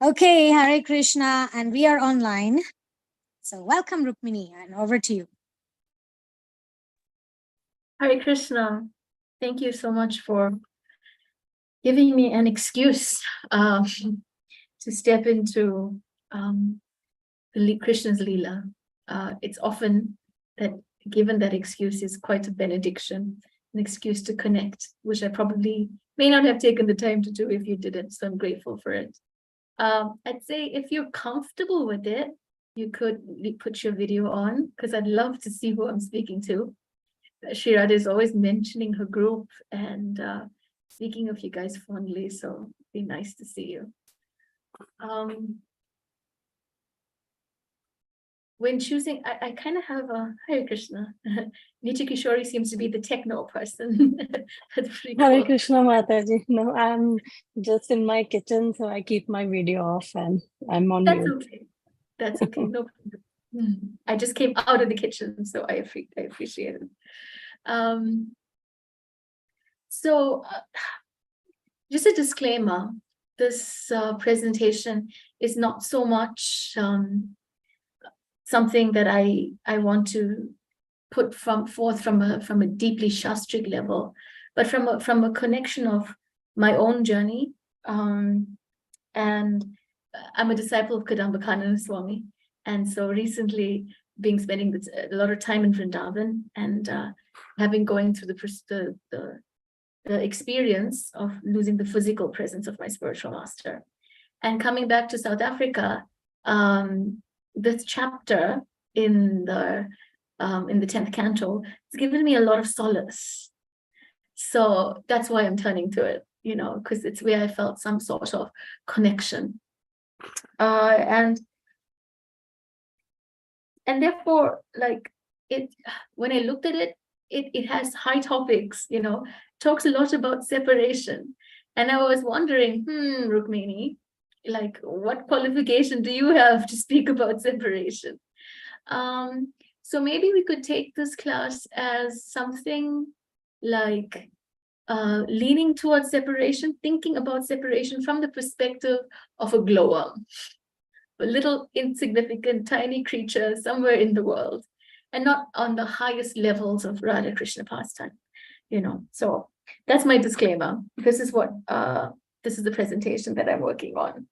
Okay, Hare Krishna, and we are online. So welcome, Rukmini, and over to you. Hare Krishna, thank you so much for giving me an excuse to step into Krishna's Leela. It's often that given that excuse is quite a benediction, an excuse to connect, which I probably may not have taken the time to do if you didn't, so I'm grateful for it. I'd say if you're comfortable with it, you could put your video on, because I'd love to see who I'm speaking to. Shirada is always mentioning her group and speaking of you guys fondly, so it'd be nice to see you. When choosing, I kind of have a Hare Krishna. Nitya Kishori seems to be the techno person. That's pretty cool. Hare Krishna Mataji. No, I'm just in my kitchen, so I keep my video off and I'm on That's mute. okay. That's okay. No problem. I just came out of the kitchen, so I appreciate it. So just a disclaimer, this presentation is not so much something that I want to put forth from a deeply shastric level, but from a connection of my own journey. And I'm a disciple of Kadamba Swami, and so recently spending a lot of time in Vrindavan and having going through the experience of losing the physical presence of my spiritual master, and coming back to South Africa. This chapter in the 10th canto has given me a lot of solace. So that's why I'm turning to it, because it's where I felt some sort of connection. And therefore, like when I looked at it, it has high topics, talks a lot about separation. And I was wondering, Rukmini, like what qualification do you have to speak about separation? So maybe we could take this class as something like leaning towards separation, thinking about separation from the perspective of a glowworm, a little insignificant tiny creature somewhere in the world, and not on the highest levels of Radha Krishna pastime, So that's my disclaimer. This is the presentation that I'm working on.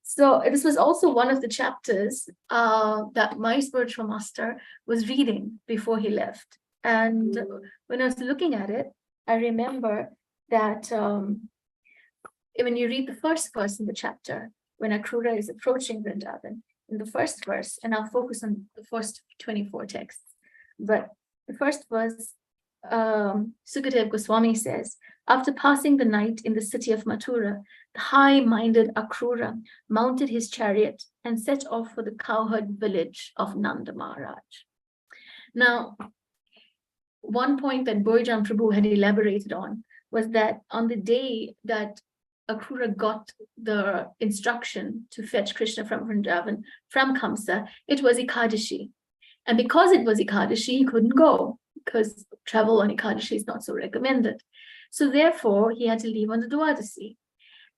So this was also one of the chapters that my spiritual master was reading before he left. And when I was looking at it, I remember that when you read the first verse in the chapter, when Akrura is approaching Vrindavan, in the first verse, and I'll focus on the first 24 texts, but the first verse, Sukadev Goswami says, after passing the night in the city of Mathura, the high-minded Akrura mounted his chariot and set off for the cowherd village of Nanda Maharaj. Now, one point that Boyjan Prabhu had elaborated on was that on the day that Akrura got the instruction to fetch Krishna from Vrindavan, from Kamsa, it was Ekadashi. And because it was Ekadashi, he couldn't go, because travel on Ekadashi is not so recommended. So therefore, he had to leave on the Dwadasi.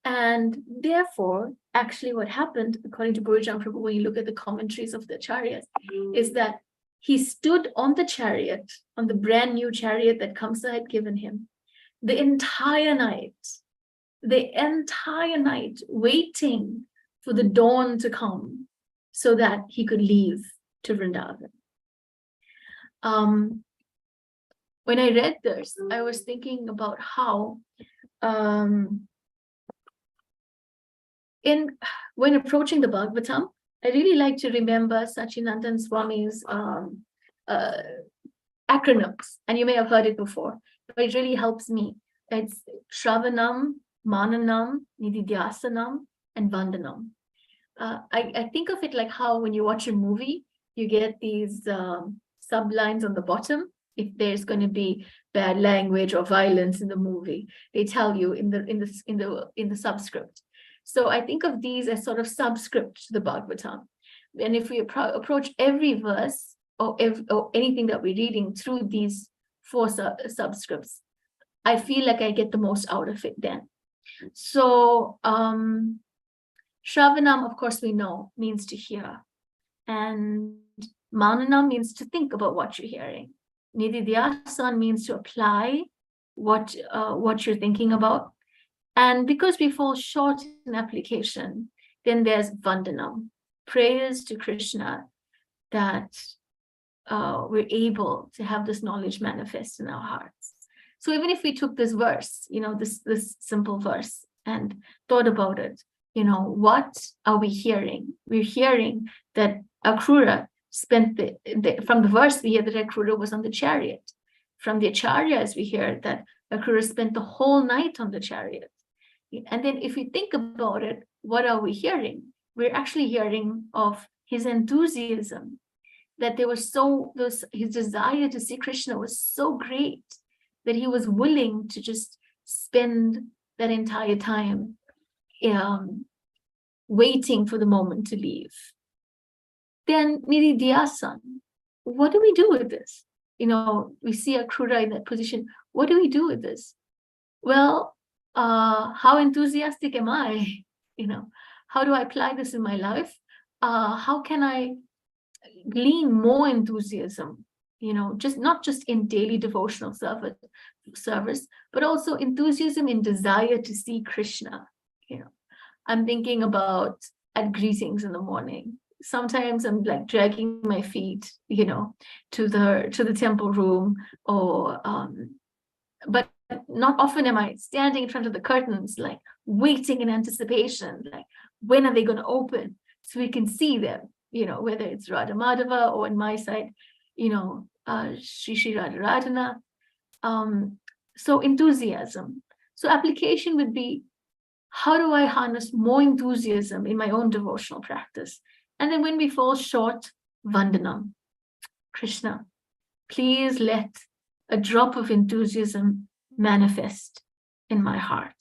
And therefore, actually what happened, according to Boyjan Prabhu, when you look at the commentaries of the Acharyas, is that he stood on the chariot, on the brand new chariot that Kamsa had given him, the entire night, waiting for the dawn to come so that he could leave to Vrindavan. When I read this, I was thinking about how when approaching the Bhagavatam, I really like to remember Sachinandan Swami's acronyms, and you may have heard it before, but it really helps me. It's Shravanam, Mananam, Nididhyasanam, and Vandanam. I think of it like how when you watch a movie, you get these sublines on the bottom. If there's going to be bad language or violence in the movie, they tell you in the subscript. So I think of these as sort of subscript to the Bhagavatam. And if we approach every verse or anything that we're reading through these 4 subscripts, I feel like I get the most out of it then. So Shravanam, of course, we know means to hear. And Mananam means to think about what you're hearing. Nididhyasan means to apply what you're thinking about. And because we fall short in application, then there's Vandanam, prayers to Krishna that we're able to have this knowledge manifest in our hearts. So even if we took this verse, this simple verse, and thought about it, what are we hearing? We're hearing that Akrura spent from the verse we hear that Akrura was on the chariot. From the acharyas we hear that Akrura spent the whole night on the chariot. And then if we think about it, what are we hearing? We're actually hearing of his enthusiasm, that his desire to see Krishna was so great that he was willing to just spend that entire time waiting for the moment to leave. Then Nididhyasan, what do we do with this? We see Akrura in that position. What do we do with this? Well, how enthusiastic am I? How do I apply this in my life? How can I glean more enthusiasm? Not just in daily devotional service, but also enthusiasm in desire to see Krishna. I'm thinking about at greetings in the morning. Sometimes I'm like dragging my feet, to the temple room, or but not often am I standing in front of the curtains, like waiting in anticipation, like when are they going to open so we can see them, whether it's Radha Madhava or in my side, Shri Radharadhana. So enthusiasm. So application would be, how do I harness more enthusiasm in my own devotional practice? And then when we fall short, Vandanam. Krishna, please let a drop of enthusiasm manifest in my heart.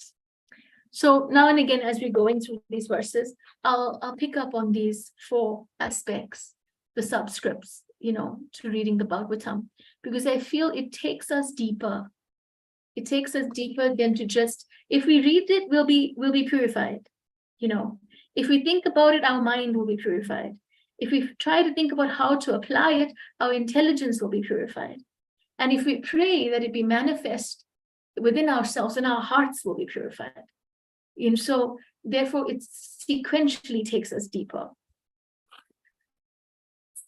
So now and again, as we're going through these verses, I'll pick up on these 4 aspects, the subscripts, to reading the Bhagavatam, because I feel it takes us deeper. It takes us deeper than to just, if we read it, we'll be purified. If we think about it, our mind will be purified. If we try to think about how to apply it, our intelligence will be purified. And if we pray that it be manifest within ourselves, and our hearts will be purified. So therefore, it sequentially takes us deeper.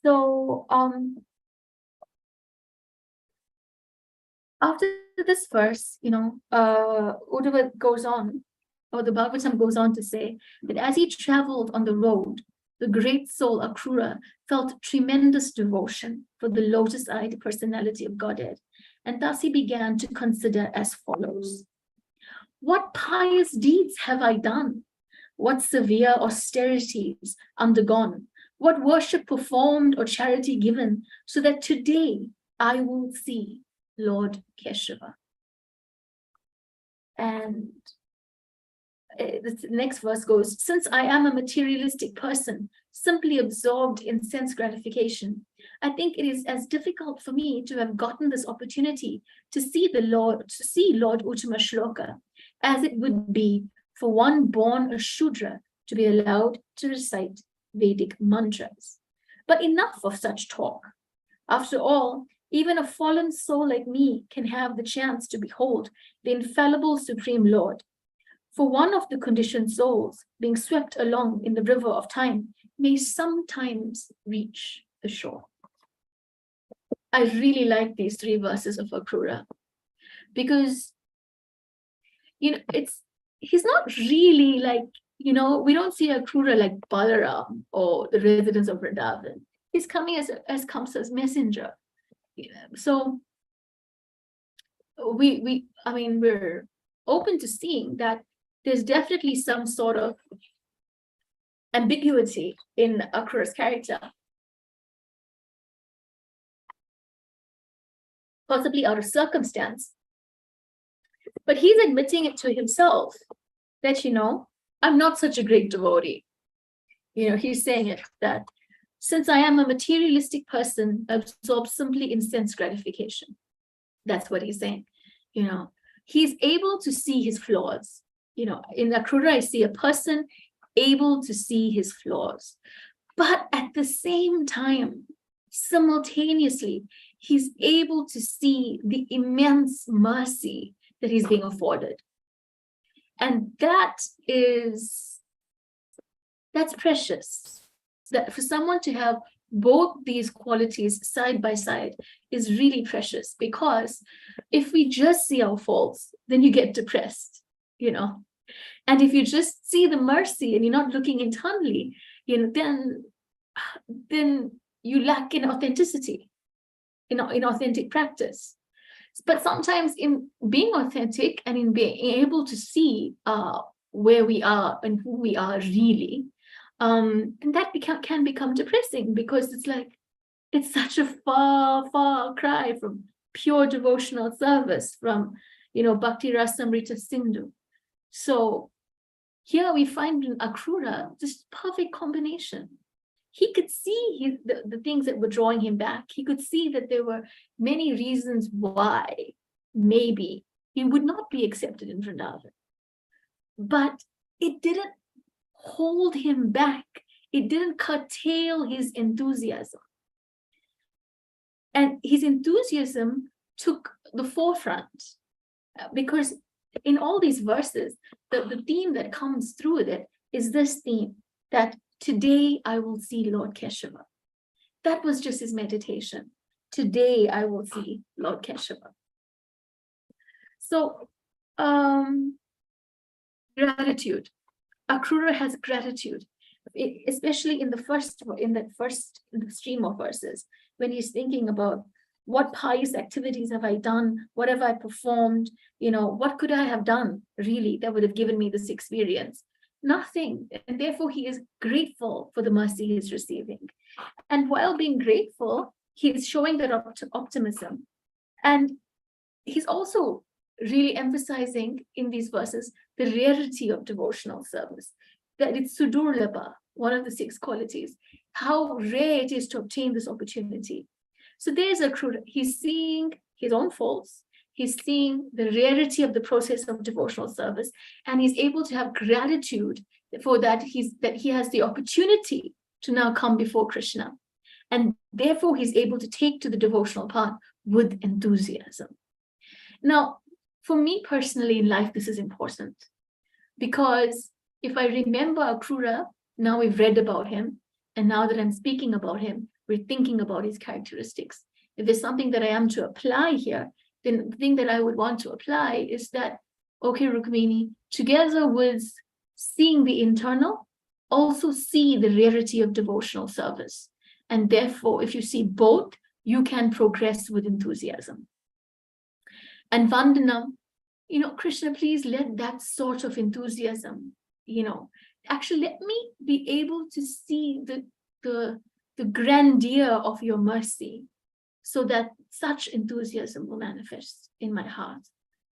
So after this verse, Uddhava goes on, or the Bhagavatam goes on to say that as he traveled on the road, the great soul Akrura felt tremendous devotion for the lotus-eyed personality of Godhead, and thus he began to consider as follows. What pious deeds have I done? What severe austerities undergone? What worship performed or charity given, so that today I will see Lord Keshava? And the next verse goes, since I am a materialistic person, simply absorbed in sense gratification, I think it is as difficult for me to have gotten this opportunity to see Lord Uttama Shloka, as it would be for one born a Shudra to be allowed to recite Vedic mantras. But enough of such talk. After all, even a fallen soul like me can have the chance to behold the infallible Supreme Lord. For one of the conditioned souls, being swept along in the river of time, may sometimes reach the shore. I really like these 3 verses of Akrura, because he's not really like, we don't see Akrura like Balaram or the residents of Vrindavan. He's coming as Kamsa's messenger. So we're open to seeing that there's definitely some sort of ambiguity in Akrura's character, possibly out of circumstance. But he's admitting it to himself that, I'm not such a great devotee. He's saying it, that since I am a materialistic person, absorbed simply in sense gratification. That's what he's saying. He's able to see his flaws. In Akrura, I see a person able to see his flaws. But at the same time, simultaneously, he's able to see the immense mercy that he's being afforded. And that's precious. That for someone to have both these qualities side by side is really precious, because if we just see our faults, then you get depressed, And if you just see the mercy and you're not looking internally, then you lack in authenticity, in authentic practice. But sometimes in being authentic and in being able to see where we are and who we are really, and that can become depressing, because it's such a far cry from pure devotional service, from Bhakti Rasamrita Sindhu. So here we find in Akrura this perfect combination. He could see the things that were drawing him back. He could see that there were many reasons why maybe he would not be accepted in Vrindavan. But it didn't hold him back. It didn't curtail his enthusiasm. And his enthusiasm took the forefront, because in all these verses, the theme that comes through it is this theme, that today I will see Lord Keshava. That was just his meditation. Today I will see Lord Keshava. So, gratitude. Akrura has gratitude, especially in that first stream of verses, when he's thinking about what pious activities have I done? What have I performed? What could I have done really that would have given me this experience? Nothing. And therefore, he is grateful for the mercy he is receiving. And while being grateful, he is showing that optimism. And he's also really emphasizing in these verses the rarity of devotional service, that it's sudurlabha, one of the 6 qualities, how rare it is to obtain this opportunity. So there's Akrura. He's seeing his own faults. He's seeing the rarity of the process of devotional service, and he's able to have gratitude for that he has the opportunity to now come before Krishna. And therefore, he's able to take to the devotional path with enthusiasm. Now, for me personally in life, this is important, because if I remember Akrura, now we've read about him, and now that I'm speaking about him, we're thinking about his characteristics. If there's something that I am to apply here, then the thing that I would want to apply is that, okay, Rukmini, together with seeing the internal, also see the rarity of devotional service. And therefore, if you see both, you can progress with enthusiasm. And Vandanam, Krishna, please let that sort of enthusiasm, actually let me be able to see the grandeur of your mercy, so that such enthusiasm will manifest in my heart,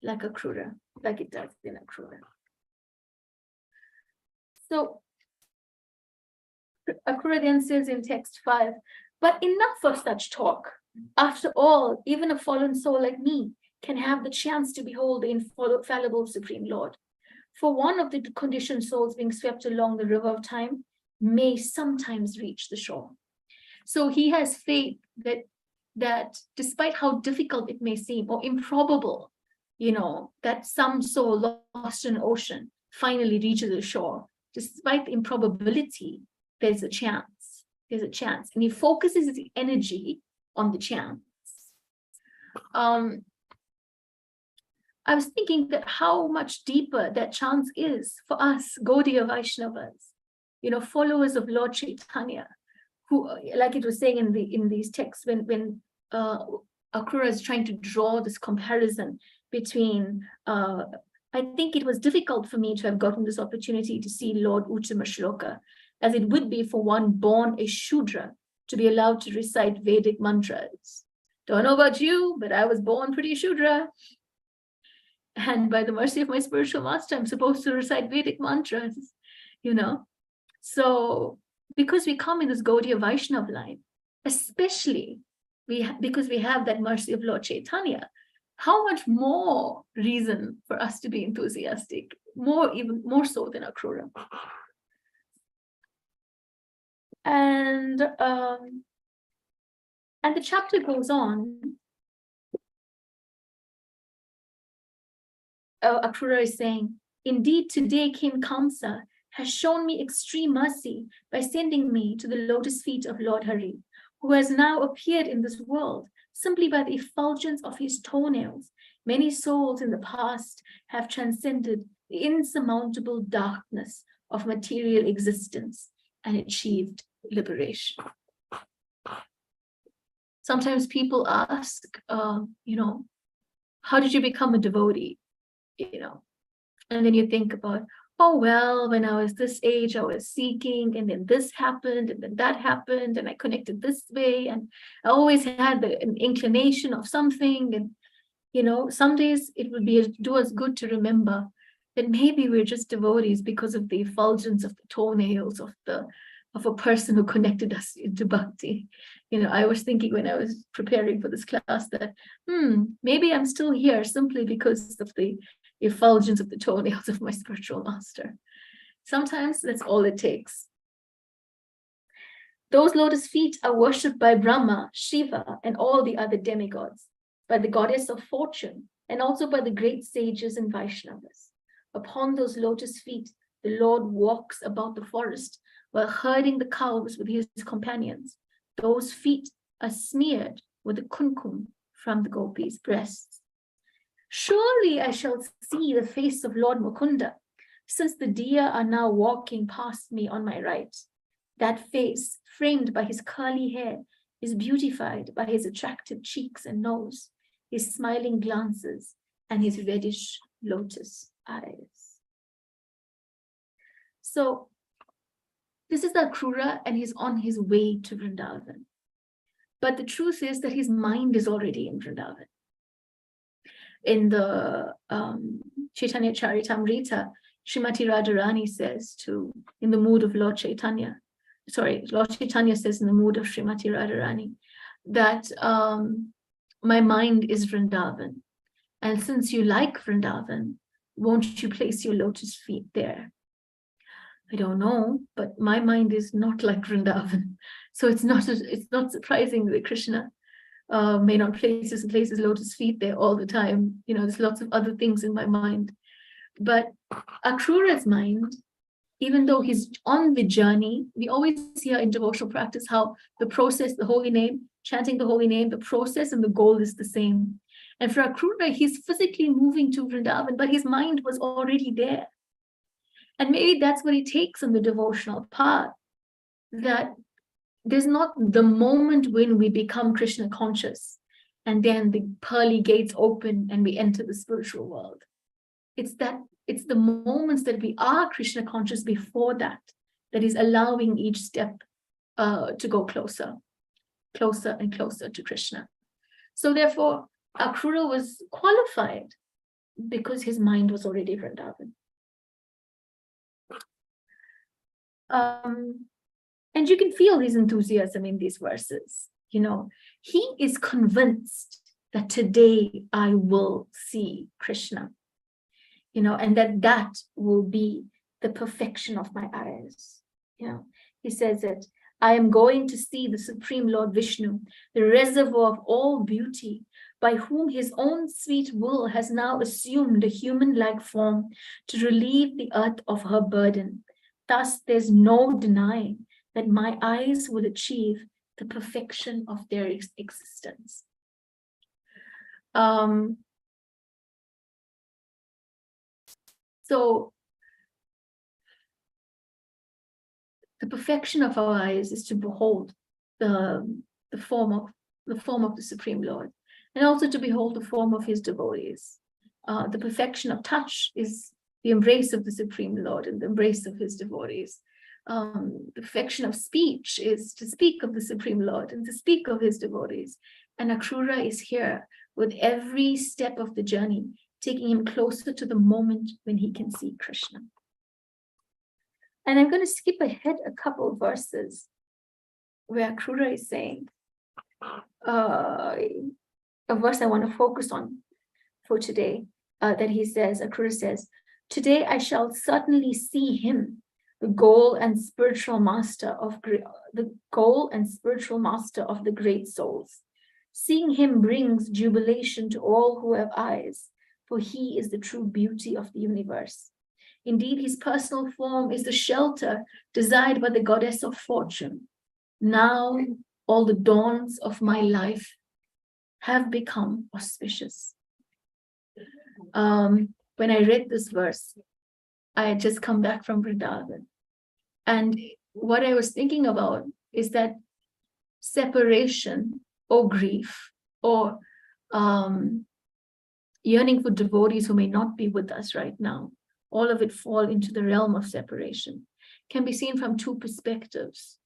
like Akrura, like it does in Akrura. So Akrura then says in text 5, but enough of such talk. After all, even a fallen soul like me can have the chance to behold the infallible Supreme Lord. For one of the conditioned souls being swept along the river of time may sometimes reach the shore. So he has faith that despite how difficult it may seem or improbable, that some soul lost in an ocean finally reaches the shore, despite the improbability, there's a chance. There's a chance. And he focuses his energy on the chance. I was thinking that how much deeper that chance is for us, Gaudiya Vaishnavas, followers of Lord Chaitanya, who, like it was saying in these texts, when Akrura is trying to draw this comparison between, I think it was difficult for me to have gotten this opportunity to see Lord Uttama Shloka, as it would be for one born a Shudra to be allowed to recite Vedic mantras. Don't know about you, but I was born pretty Shudra. And by the mercy of my spiritual master, I'm supposed to recite Vedic mantras, So because we come in this Gaudiya Vaishnava line, especially because we have that mercy of Lord Chaitanya, how much more reason for us to be enthusiastic, even more so than Akrura. And the chapter goes on. Akrura is saying, indeed, today King Kamsa has shown me extreme mercy by sending me to the lotus feet of Lord Hari, who has now appeared in this world simply by the effulgence of his toenails. Many souls in the past have transcended the insurmountable darkness of material existence and achieved liberation. Sometimes people ask, how did you become a devotee? And then you think about, oh, well, when I was this age, I was seeking, and then this happened, and then that happened, and I connected this way, and I always had an inclination of something. And some days it would do us good to remember that maybe we're just devotees because of the effulgence of the toenails of a person who connected us into bhakti. I was thinking when I was preparing for this class that maybe I'm still here simply because of the effulgence of the toenails of my spiritual master. Sometimes that's all it takes. Those lotus feet are worshipped by Brahma, Shiva, and all the other demigods, by the goddess of fortune, and also by the great sages and Vaishnavas. Upon those lotus feet, the Lord walks about the forest while herding the cows with his companions. Those feet are smeared with the kumkum from the gopis' breasts. Surely I shall see the face of Lord Mukunda, since the deer are now walking past me on my right. That face, framed by his curly hair, is beautified by his attractive cheeks and nose, his smiling glances, and his reddish lotus eyes. So, this is Akrura, and he's on his way to Vrindavan. But the truth is that his mind is already in Vrindavan. In the Chaitanya Charitamrita, Srimati Radharani says in the mood of Lord Chaitanya says in the mood of Srimati Radharani that my mind is Vrindavan. And since you like Vrindavan, won't you place your lotus feet there? I don't know, but my mind is not like Vrindavan. So it's not surprising that Krishna may not place his lotus feet there all the time. There's lots of other things in my mind. But Akrura's mind, even though he's on the journey, we always hear in devotional practice how the process, the holy name, chanting the holy name, the process and the goal is the same. And for Akrura, he's physically moving to Vrindavan, but his mind was already there. And maybe that's what it takes on the devotional path, that there's not the moment when we become Krishna conscious and then the pearly gates open and we enter the spiritual world. It's the moments that we are Krishna conscious before that is allowing each step to go closer and closer to Krishna. So therefore, Akrura was qualified because his mind was already Vrindavan. And you can feel his enthusiasm in these verses. He is convinced that today I will see Krishna, and that will be the perfection of my eyes. He says that I am going to see the Supreme Lord Vishnu, the reservoir of all beauty, by whom his own sweet will has now assumed a human-like form to relieve the earth of her burden. Thus, there's no denying that my eyes will achieve the perfection of their existence. So, the perfection of our eyes is to behold the form of the Supreme Lord, and also to behold the form of his devotees. The perfection of touch is the embrace of the Supreme Lord and the embrace of his devotees. The perfection of speech is to speak of the Supreme Lord and to speak of his devotees. And Akrura is here with every step of the journey, taking him closer to the moment when he can see Krishna. And I'm going to skip ahead a couple of verses where Akrura is saying, a verse I want to focus on for today, that Akrura says, today I shall certainly see him the goal and spiritual master of the goal and spiritual master of the great souls. Seeing him brings jubilation to all who have eyes, for he is the true beauty of the universe. Indeed, his personal form is the shelter desired by the goddess of fortune. Now all the dawns of my life have become auspicious. When I read this verse, I had just come back from Vrindavan. And what I was thinking about is that separation or grief or yearning for devotees who may not be with us right now, all of it fall into the realm of separation, can be seen from two perspectives.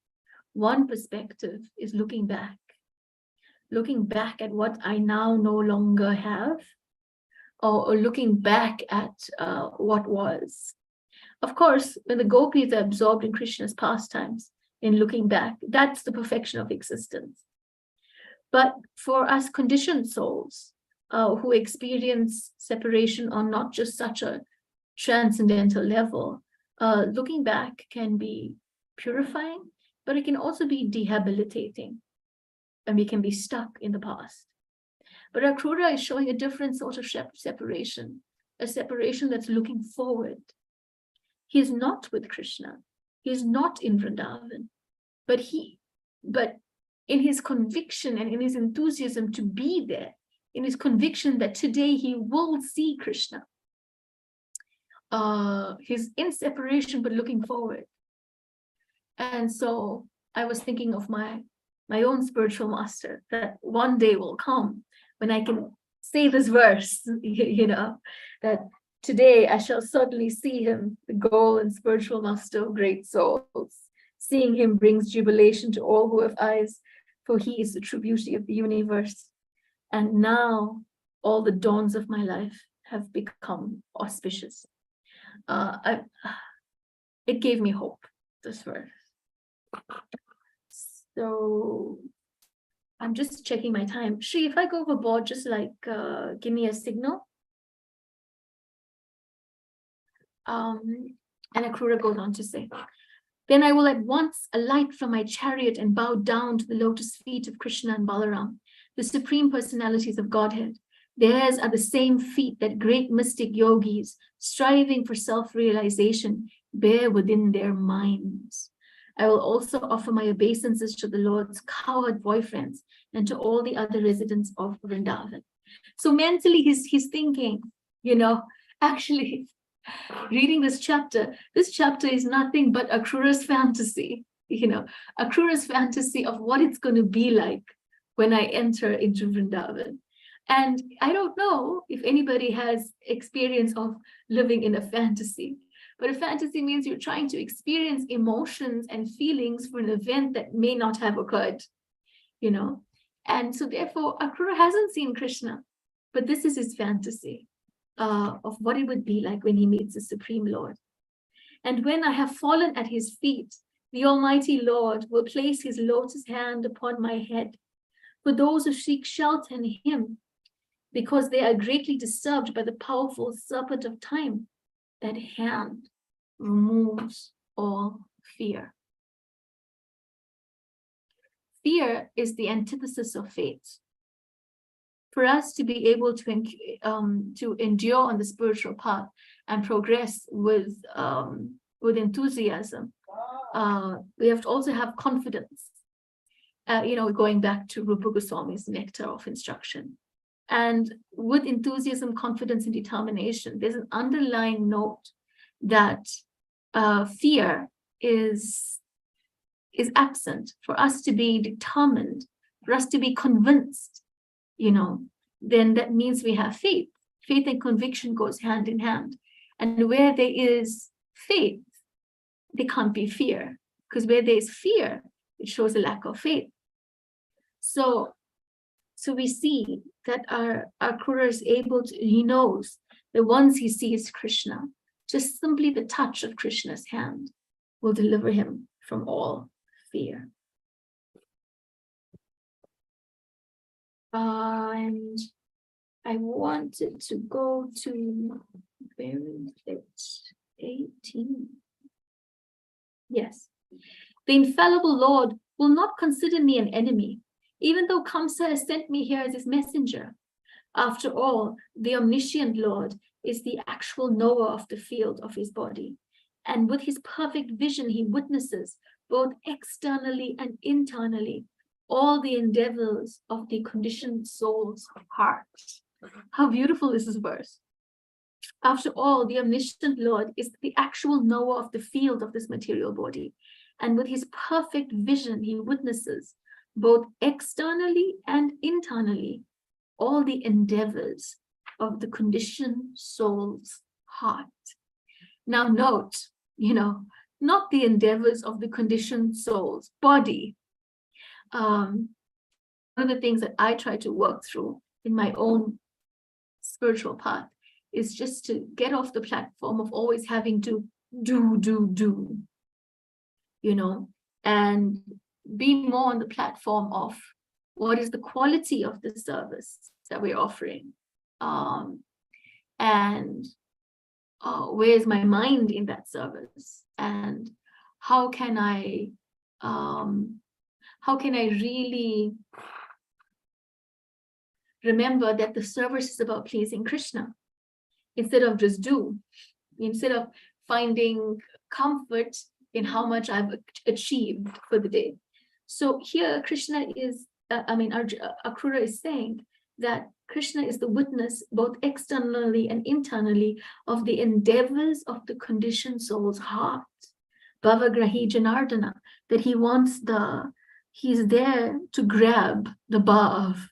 One perspective is looking back at what I now no longer have, or looking back at what was. Of course, when the gopis are absorbed in Krishna's pastimes, in looking back, that's the perfection of existence. But for us conditioned souls who experience separation on not just such a transcendental level, looking back can be purifying, but it can also be dehabilitating, and we can be stuck in the past. But Akrura is showing a different sort of separation, a separation that's looking forward. He is not with Krishna. He is not in Vrindavan, but in his conviction and in his enthusiasm to be there, in his conviction that today he will see Krishna, he's in separation but looking forward. And so I was thinking of my own spiritual master, that one day will come when I can say this verse, that today I shall certainly see him, the goal and spiritual master of great souls. Seeing him brings jubilation to all who have eyes, for he is the true beauty of the universe. And now all the dawns of my life have become auspicious. It gave me hope, this verse. So I'm just checking my time. Shri, if I go overboard, just give me a signal. And Akrura goes on to say, then I will at once alight from my chariot and bow down to the lotus feet of Krishna and Balaram, the supreme personalities of Godhead. Theirs are the same feet that great mystic yogis, striving for self-realization, bear within their minds. I will also offer my obeisances to the Lord's cowherd boyfriends and to all the other residents of Vrindavan. So mentally, he's thinking, actually, reading this chapter is nothing but Akrura's fantasy, Akrura's fantasy of what it's going to be like when I enter into Vrindavan. And I don't know if anybody has experience of living in a fantasy, but a fantasy means you're trying to experience emotions and feelings for an event that may not have occurred, And so therefore, Akrura hasn't seen Krishna, but this is his fantasy of what it would be like when he meets the Supreme Lord. And when I have fallen at his feet, the Almighty Lord will place his lotus hand upon my head. For those who seek shelter in him, because they are greatly disturbed by the powerful serpent of time, that hand removes all fear. Fear is the antithesis of faith. For us to be able to endure on the spiritual path and progress with enthusiasm, we have to also have confidence. Going back to Rupa Goswami's nectar of instruction. And with enthusiasm, confidence, and determination, there's an underlying note that fear is absent. For us to be determined, for us to be convinced, then that means we have faith. Faith and conviction goes hand in hand. And where there is faith, there can't be fear. Because where there is fear, it shows a lack of faith. So we see that our Akrura is able to, he knows that once he sees Krishna, just simply the touch of Krishna's hand will deliver him from all fear. And I wanted to go to, where is it? 18. Yes. The infallible Lord will not consider me an enemy, even though Kamsa has sent me here as his messenger. After all, the omniscient Lord is the actual knower of the field of his body. And with his perfect vision, he witnesses both externally and internally all the endeavors of the conditioned soul's heart. How beautiful is this verse? After all, the omniscient Lord is the actual knower of the field of this material body. And with his perfect vision, he witnesses both externally and internally all the endeavors of the conditioned soul's heart. Now note, not the endeavors of the conditioned soul's body. One of the things that I try to work through in my own spiritual path is just to get off the platform of always having to do, and be more on the platform of what is the quality of the service that we're offering, and where's my mind in that service, and how can I really remember that the service is about pleasing Krishna instead of finding comfort in how much I've achieved for the day. So here Krishna is, Akrura is saying that Krishna is the witness both externally and internally of the endeavors of the conditioned soul's heart. Bhavagrahi Janardana, that he's there to grab the bhav,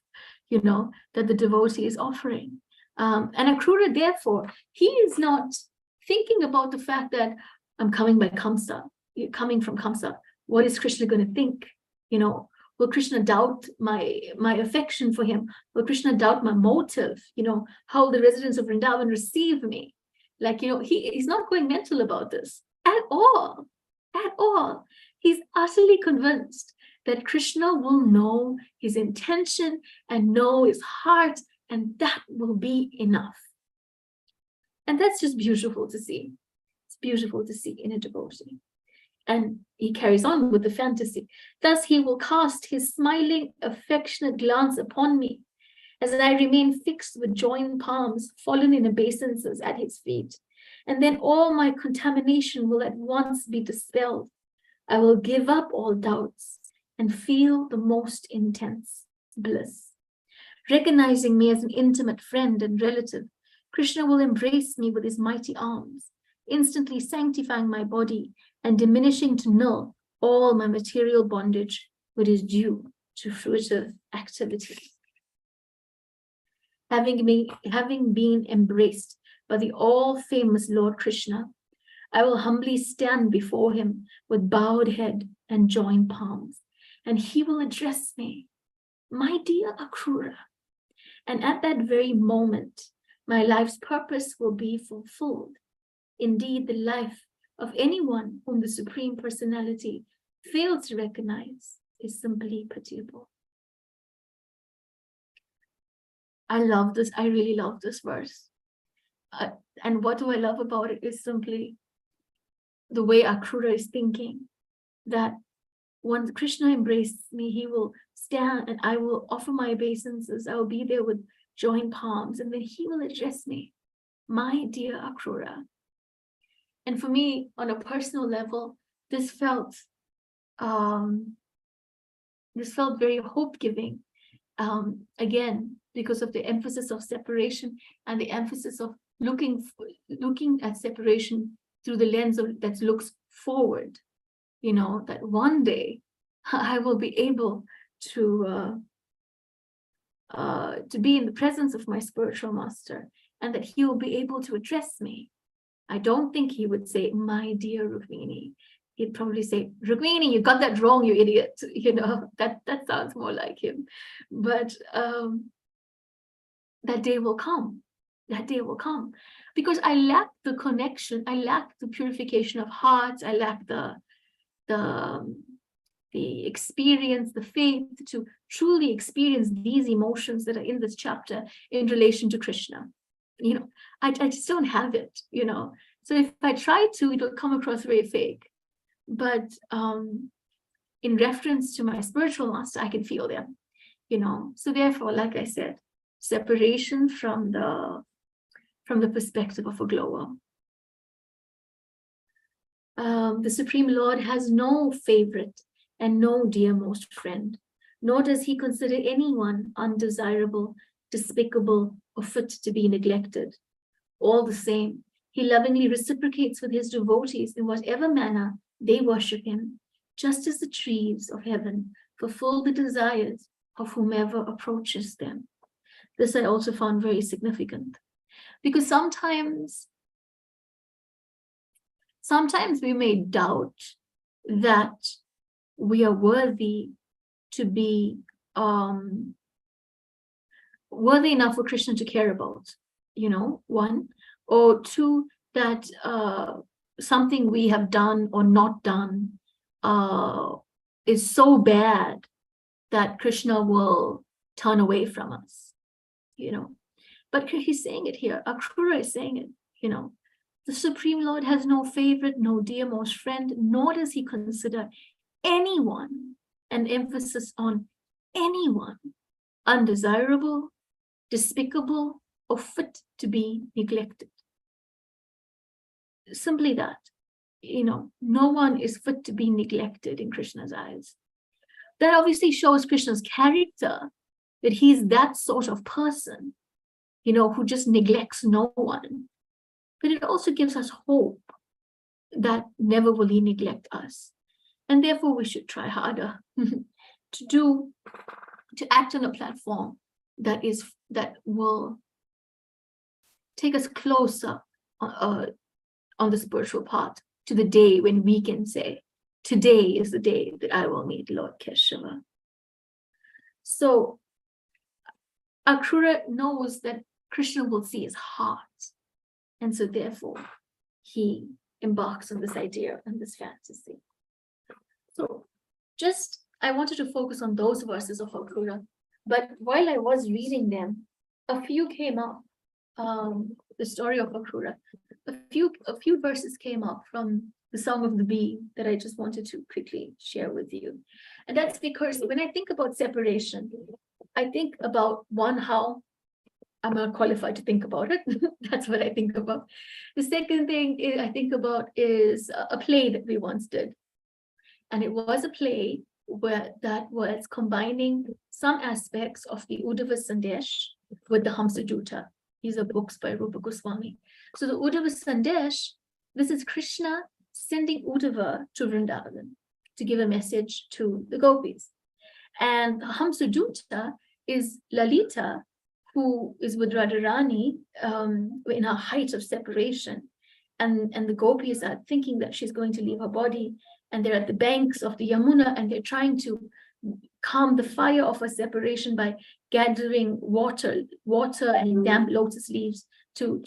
that the devotee is offering. And Akrura, therefore, he is not thinking about the fact that I'm coming by Kamsa, coming from Kamsa. What is Krishna going to think? Will Krishna doubt my affection for him? Will Krishna doubt my motive? How will the residents of Vrindavan receive me? He's not going mental about this at all. At all. He's utterly convinced that Krishna will know his intention and know his heart, and that will be enough. And that's just beautiful to see. It's beautiful to see in a devotee. And he carries on with the fantasy. Thus he will cast his smiling, affectionate glance upon me as I remain fixed with joined palms fallen in obeisances at his feet. And then all my contamination will at once be dispelled. I will give up all doubts and feel the most intense bliss. Recognizing me as an intimate friend and relative, Krishna will embrace me with his mighty arms, instantly sanctifying my body and diminishing to nil all my material bondage, which is due to fruitive activity. Having been embraced by the all-famous Lord Krishna, I will humbly stand before him with bowed head and joined palms, and he will address me, my dear Akrura. And at that very moment, my life's purpose will be fulfilled. Indeed, the life of anyone whom the Supreme Personality fails to recognize is simply pitiable. I love this. I really love this verse. And what do I love about it is simply the way Akrura is thinking, that once Krishna embraces me, he will stand and I will offer my obeisances. I will be there with joined palms, and then he will address me, my dear Akrura. And for me, on a personal level, this felt very hope-giving. Again, because of the emphasis of separation and the emphasis of looking at separation through the lens that looks forward. That one day I will be able to be in the presence of my spiritual master, and that he will be able to address me. I don't think he would say, my dear Rukmini. He'd probably say, Rukmini, you got that wrong, you idiot. That sounds more like him. But that day will come. That day will come. Because I lack the connection. I lack the purification of hearts. I lack the experience, the faith to truly experience these emotions that are in this chapter in relation to Krishna. I just don't have it, So if I try to, it will come across very fake. but in reference to my spiritual master, I can feel them, So therefore, like I said, separation from the perspective of a glower. The Supreme Lord has no favorite and no dearmost friend, nor does he consider anyone undesirable, despicable, or fit to be neglected. All the same, he lovingly reciprocates with his devotees in whatever manner they worship him, just as the trees of heaven fulfill the desires of whomever approaches them. This I also found very significant, because sometimes we may doubt that we are worthy to be worthy enough for Krishna to care about, one, or two, that something we have done or not done is so bad that Krishna will turn away from us, But he's saying it here. Akrura is saying it, The Supreme Lord has no favorite, no dearmost friend, nor does he consider anyone, an emphasis on anyone, undesirable, despicable, or fit to be neglected. Simply that, no one is fit to be neglected in Krishna's eyes. That obviously shows Krishna's character, that he's that sort of person, who just neglects no one. But it also gives us hope that never will he neglect us. And therefore we should try harder to act on a platform that will take us closer on the spiritual path to the day when we can say, today is the day that I will meet Lord Keshava. So Akrura knows that Krishna will see his heart. And so therefore, he embarks on this idea and this fantasy. So I wanted to focus on those verses of Akrura. But while I was reading them, a few came up, the story of Akrura. A few verses came up from the Song of the Bee that I just wanted to quickly share with you. And that's because when I think about separation, I think about one, how I'm not qualified to think about it. That's what I think about. The second thing I think about is a play that we once did. And it was a play that was combining some aspects of the Uddhava Sandesh with the Hamsaduta. These are books by Rupa Goswami. So the Uddhava Sandesh, this is Krishna sending Uddhava to Vrindavan to give a message to the gopis. And Hamsaduta is Lalita, who is with Radharani in her height of separation. And the gopis are thinking that she's going to leave her body, and they're at the banks of the Yamuna, and they're trying to calm the fire of her separation by gathering water and damp lotus leaves to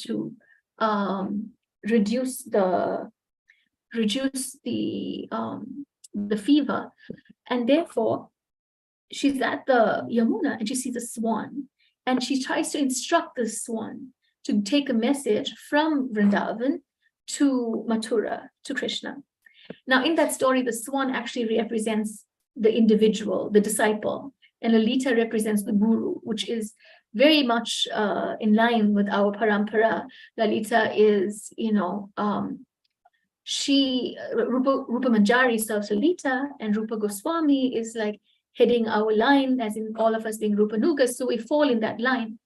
reduce the fever. And therefore, she's at the Yamuna and she sees a swan, and she tries to instruct the swan to take a message from Vrindavan to Mathura, to Krishna. Now, in that story, the swan actually represents the individual, the disciple, and Lalita represents the guru, which is very much in line with our parampara. Lalita is, Rupa Manjari serves Lalita, and Rupa Goswami is like heading our line, as in all of us being Rupa Nugas, so we fall in that line.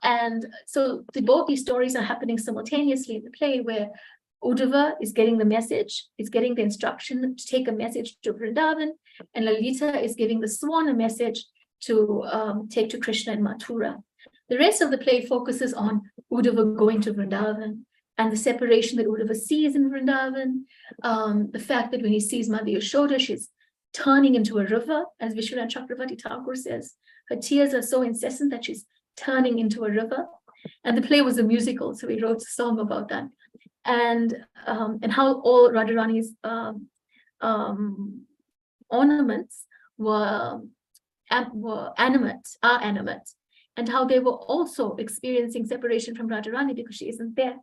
And so both these stories are happening simultaneously in the play, where Uddhava is getting the message, is getting the instruction to take a message to Vrindavan, and Lalita is giving the swan a message to take to Krishna and Mathura. The rest of the play focuses on Uddhava going to Vrindavan and the separation that Uddhava sees in Vrindavan, the fact that when he sees Mother Yashoda, she's turning into a river, as Vishwanath Chakravarti Thakur says. Her tears are so incessant that she's turning into a river. And the play was a musical, so we wrote a song about that. And how all Radharani's ornaments were animate, and how they were also experiencing separation from Radharani because she isn't there.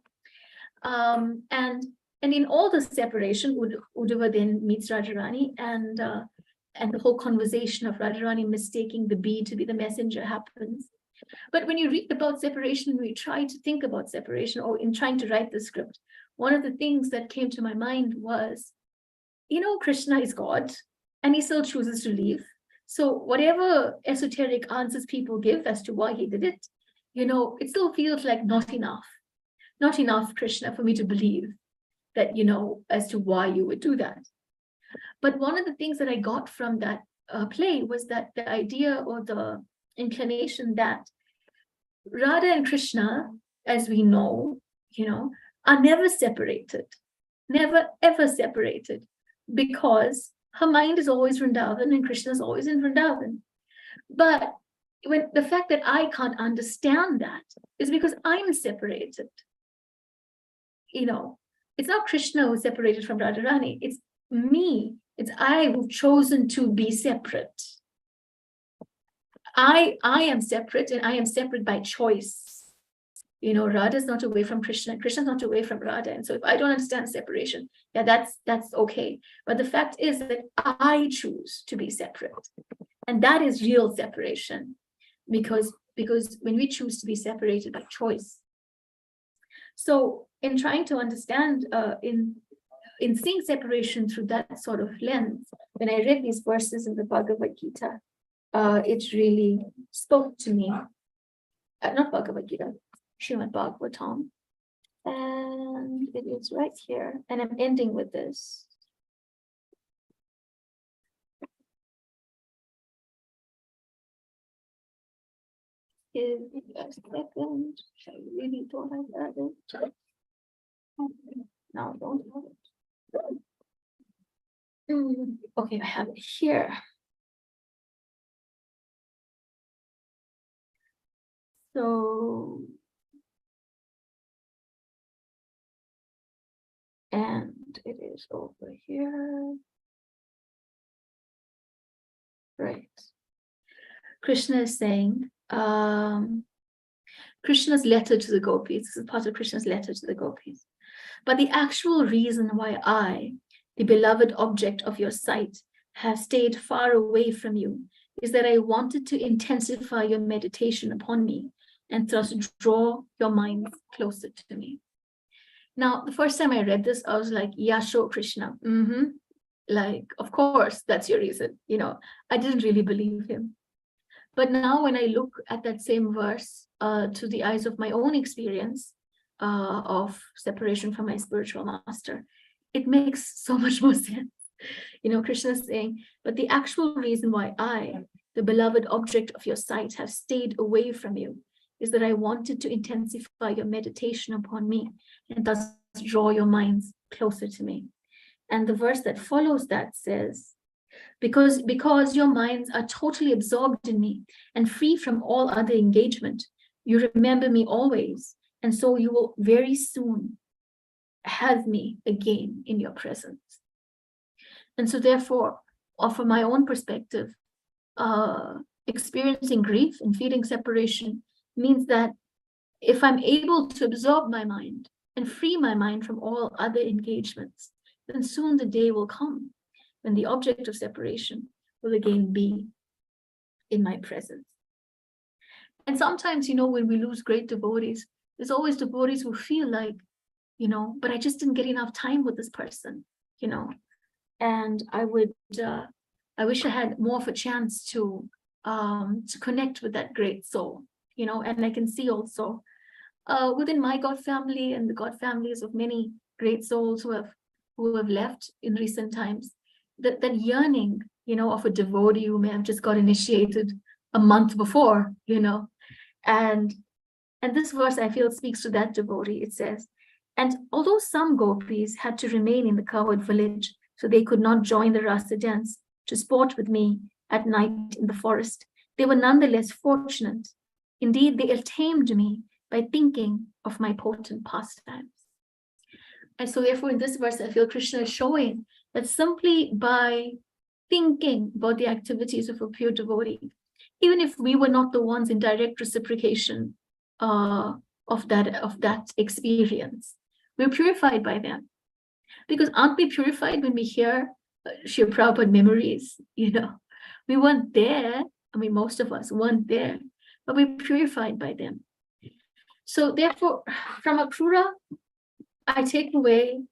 And And in all the separation, Uddhava then meets Radharani, and the whole conversation of Radharani mistaking the bee to be the messenger happens. But when you read about separation, we try to think about separation, or in trying to write the script, one of the things that came to my mind was, Krishna is God, and he still chooses to leave. So whatever esoteric answers people give as to why he did it, it still feels like not enough, Krishna, for me to believe that, as to why you would do that. But one of the things that I got from that play was that the idea or the inclination that Radha and Krishna, as we know, are never separated, never ever separated, because her mind is always Vrindavan and Krishna is always in Vrindavan. But when the fact that I can't understand that is because I'm separated. It's not Krishna who's separated from Radharani, it's me. It's I who've chosen to be separate. I am separate, and I am separate by choice. Radha is not away from Krishna, Krishna is not away from Radha. And so if I don't understand separation, yeah, that's okay. But the fact is that I choose to be separate. And that is real separation. Because when we choose to be separated by choice. So in trying to understand, in seeing separation through that sort of lens, when I read these verses in the Bhagavad Gita, it really spoke to me. Not Bhagavad Gita, Srimad Bhagavatam. And it is right here. And I'm ending with this. Give me a second. I really don't have it. No, don't have it. Okay, I have it here. So, and it is over here. Right. Krishna is saying, Krishna's letter to the gopis. This is part of Krishna's letter to the gopis. But the actual reason why I, the beloved object of your sight, have stayed far away from you is that I wanted to intensify your meditation upon me and thus draw your minds closer to me. Now, the first time I read this, I was like, yeah, sure, Krishna. Like, of course, that's your reason. I didn't really believe him. But now when I look at that same verse to the eyes of my own experience of separation from my spiritual master, it makes so much more sense. Krishna is saying, but the actual reason why I, the beloved object of your sight, have stayed away from you is that I wanted to intensify your meditation upon me and thus draw your minds closer to me. And the verse that follows that says, because your minds are totally absorbed in me and free from all other engagement, you remember me always, and so you will very soon have me again in your presence. And so therefore, from my own perspective, experiencing grief and feeling separation means that if I'm able to absorb my mind and free my mind from all other engagements, then soon the day will come when the object of separation will again be in my presence. And sometimes, when we lose great devotees, there's always devotees who feel like, but I just didn't get enough time with this person, and I wish I had more of a chance to connect with that great soul, and I can see also within my God family and the God families of many great souls who have left in recent times, that yearning, of a devotee who may have just got initiated a month before, and this verse I feel speaks to that devotee. It says, and although some gopis had to remain in the covered village so they could not join the rasa dance to sport with me at night in the forest, they were nonetheless fortunate. Indeed, they tamed me by thinking of my potent pastimes. And so therefore in this verse, I feel Krishna is showing that simply by thinking about the activities of a pure devotee, even if we were not the ones in direct reciprocation of that experience, we're purified by them. Because aren't we purified when we hear Srila Prabhupada memories? We weren't there. I mean, most of us weren't there, but we're purified by them. So therefore, from Akrura, I take away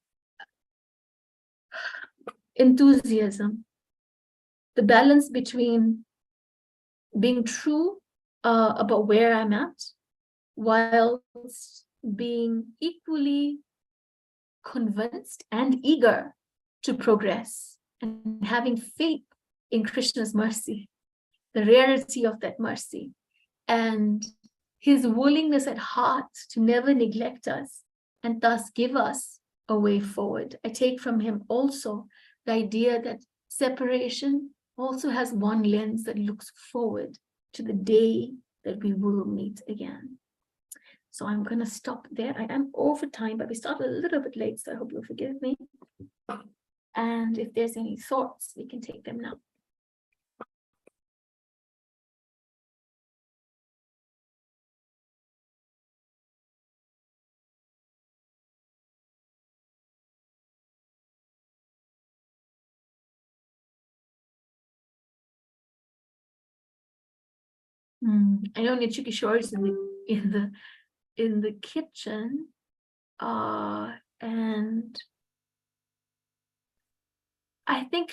enthusiasm, the balance between being true about where I'm at, whilst being equally convinced and eager to progress and having faith in Krishna's mercy, the rarity of that mercy, and his willingness at heart to never neglect us and thus give us a way forward. I take from him also the idea that separation also has one lens that looks forward to the day that we will meet again. So I'm going to stop there. I am over time, but we started a little bit late, so I hope you'll forgive me. And if there's any thoughts, we can take them now. I know Nichikishore is in the kitchen, and I think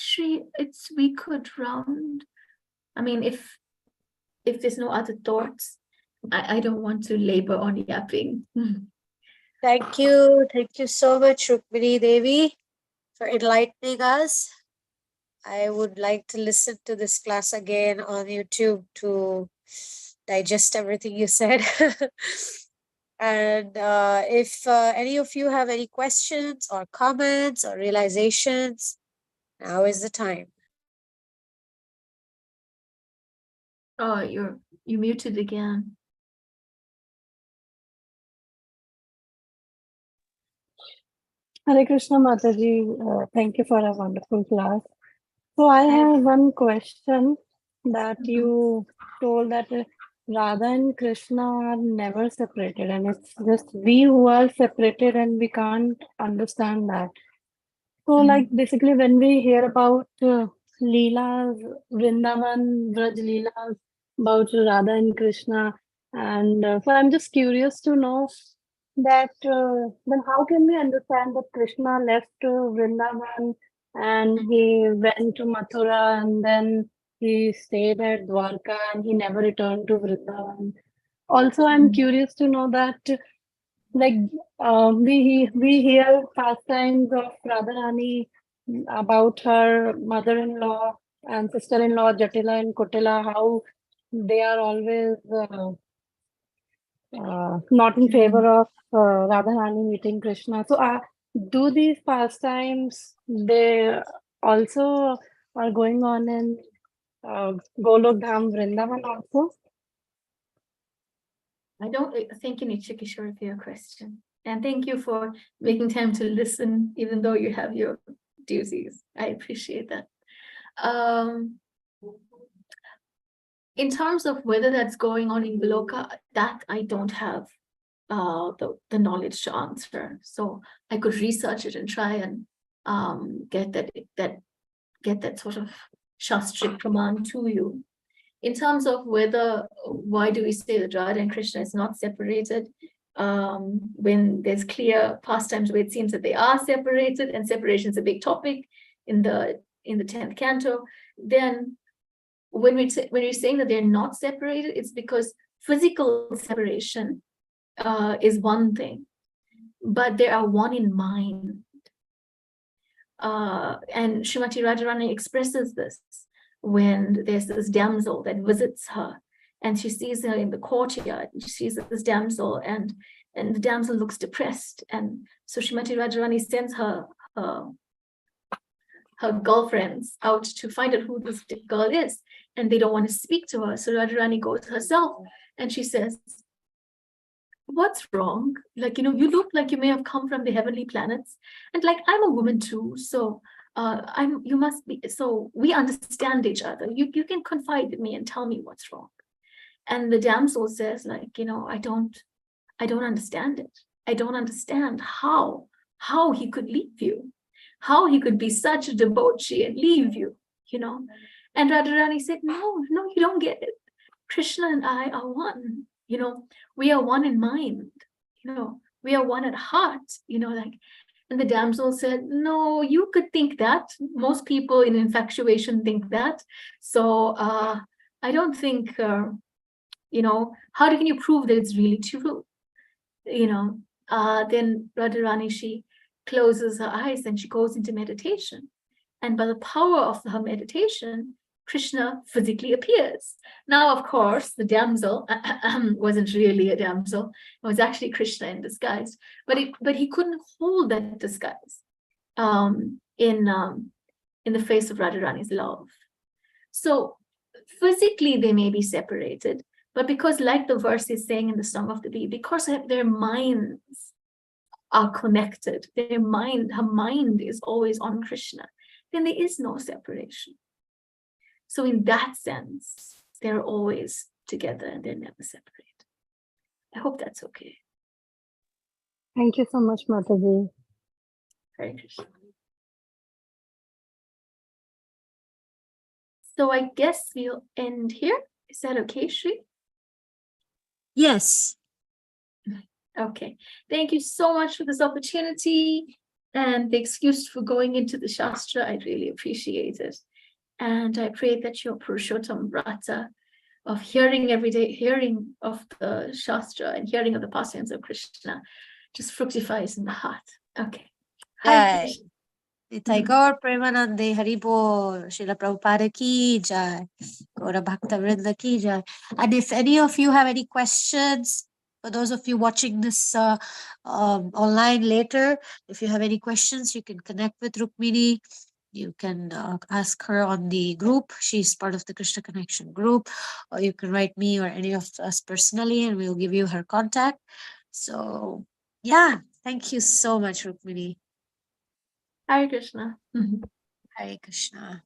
we could round. I mean, if there's no other thoughts, I don't want to labor on yapping. Thank you. Thank you so much, Rukmini Devi, for enlightening us. I would like to listen to this class again on YouTube to digest everything you said. And if any of you have any questions or comments or realizations, now is the time. Oh, you muted again. Hare Krishna Mataji, thank you for a wonderful class. So I have one question that you told that Radha and Krishna are never separated, and it's just we who are separated and we can't understand that. So like basically when we hear about Leelas, Vrindavan, Vraj Leelas, about Radha and Krishna, and so I'm just curious to know that then how can we understand that Krishna left Vrindavan and he went to Mathura and then he stayed at Dwarka and he never returned to Vrindavan. Also, I'm curious to know that like we hear pastimes of Radharani about her mother-in-law and sister-in-law Jatila and Kutila, how they are always not in favor of Radharani meeting Krishna. So do these pastimes they also are going on in Golok Dham Vrindavan also? I don't thank you, Nichikishore, for your question. And thank you for making time to listen, even though you have your duties. I appreciate that. In terms of whether that's going on in Goloka, that I don't have the knowledge to answer. So I could research it and try and get that sort of Shastric Praman to you. In terms of why do we say that Radha and Krishna is not separated, when there's clear pastimes where it seems that they are separated, and separation is a big topic in the 10th canto, then when you're saying that they're not separated, it's because physical separation is one thing, but they are one in mind. And Srimati Radharani expresses this when there's this damsel that visits her, and she sees her in the courtyard, and she sees this damsel, and the damsel looks depressed, and so Srimati Radharani sends her girlfriends out to find out who this girl is, and they don't want to speak to her. So Radharani goes herself, and she says, "What's wrong? Like, you look like you may have come from the heavenly planets, and like I'm a woman too, so you must be, so we understand each other. You can confide in me and tell me what's wrong." And the damsel says, like, I don't understand it. I don't understand how he could leave you. how he could be such a debauchee and leave you, you know. And Radharani said, no, you don't get it. Krishna and I are one, you know, we are one in mind, you know, we are one at heart, you know, like. And the damsel said, no, you could think that. Most people in infatuation think that. So I don't think, you know, how can you prove that it's really true? You know, then Radharani, she closes her eyes and she goes into meditation. And by the power of her meditation, Krishna physically appears. Now, of course, the damsel wasn't really a damsel. It was actually Krishna in disguise. But he couldn't hold that disguise in the face of Radharani's love. So physically, they may be separated, but because, like the verse is saying in the Song of the Bee, because their minds are connected, her mind is always on Krishna, then there is no separation. So in that sense, they're always together and they're never separate. I hope that's okay. Thank you so much, Mataji. Hare Krishna. So I guess we'll end here. Is that okay, Shri? Yes. Okay. Thank you so much for this opportunity and the excuse for going into the Shastra. I really appreciate it. And I pray that your Purushottam Vrata of hearing every day, hearing of the Shastra and hearing of the pastimes of Krishna just fructifies in the heart. Okay. Hare Krishna. Nitai Gaur Premanande Haribol, Srila Prabhupada ki jai, Gaura Bhakta Vrinda ki jai. And if any of you have any questions, for those of you watching this online later, if you have any questions, you can connect with Rukmini. You can ask her on the group. She's part of the Krsna Connection group. Or you can write me or any of us personally and we'll give you her contact. So, yeah, thank you so much, Rukmini. Hare Krishna. Hare Krishna.